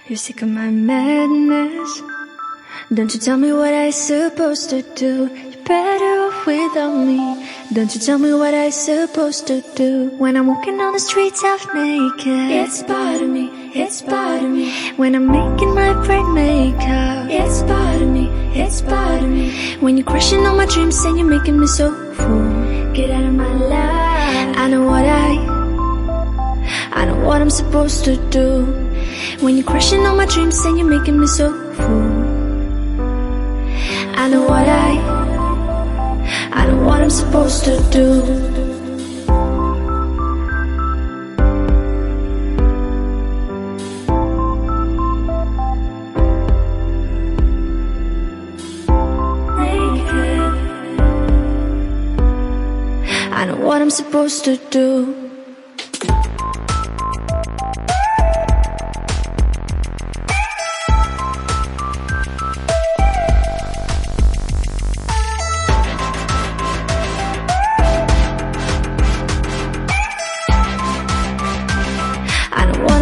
You're sick of my madness. Don't you tell me what I supposed to do. You're better off without me. Don't you tell me what I supposed to do. When I'm walking on the streets half naked, it's bothering me, it's bothering me. When I'm making my bright makeup, it's bothering me, it's bothering me. When you're crushing all my dreams and you're making me so full, get out of my life. I know what I'm supposed to do. When you're crushing all my dreams and you're making me so full, I know what I'm supposed to do. I know what I'm supposed to do.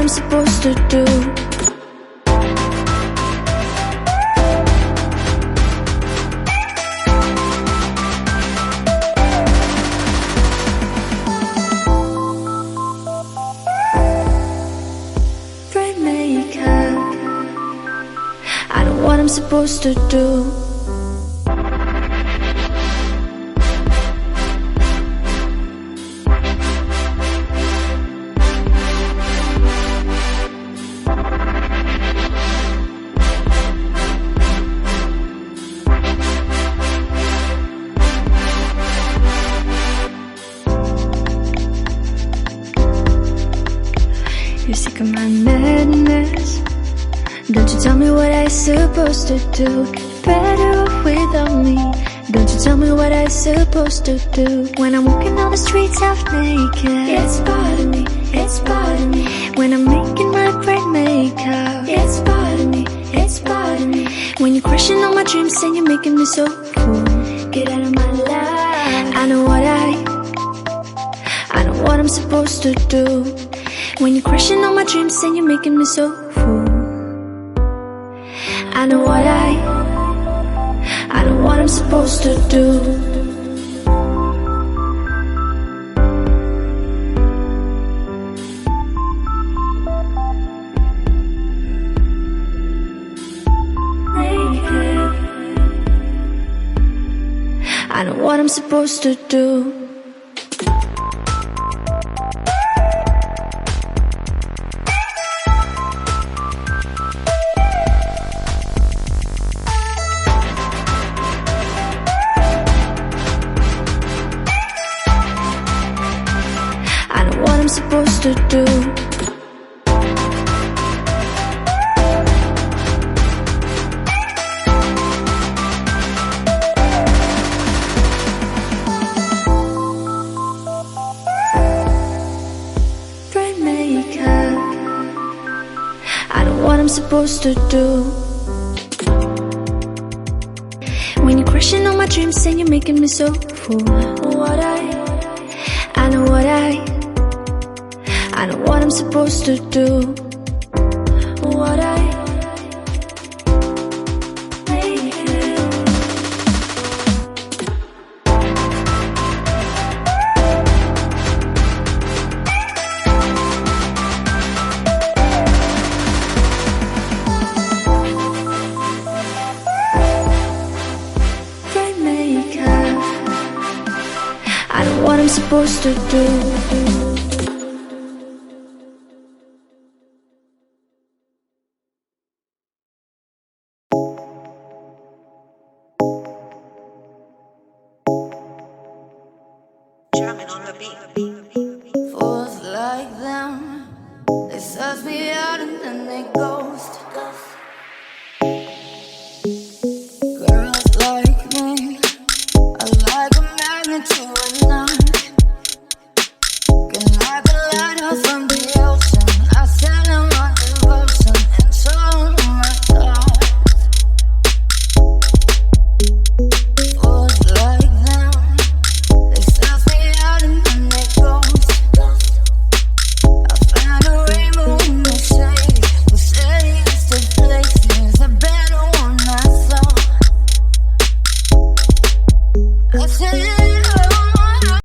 Supposed to do. Bright makeup. I know what I'm supposed to do. You're sick of my madness. Don't you tell me what I supposed to do. You're better off without me. Don't you tell me what I supposed to do. When I'm walking on the streets half naked, it's bothering me, it's bothering me. When I'm making my bright makeup, it's bothering me, it's bothering me. When you're crushing all my dreams and you're making me so full, get out of my life. I know what I'm supposed to do. When you're crushing all my dreams and you're making me so full, I know what I'm supposed to do. I know what I'm supposed to do. Supposed to do. Bright makeup. I know what I'm supposed to do. When you're crushing all my dreams and you're making me so full, I know what I'm supposed to do. Bright makeup. I know what I'm supposed to do. Fools like them, they suss me out and then they ghost. Girls like me are like a magnet to a knife. Can like a lighter from the ocean. I sell them my devotion and so on my thoughts. Fools like them, they suss me out and then they ghost. I found a rainbow in the shade. Who said say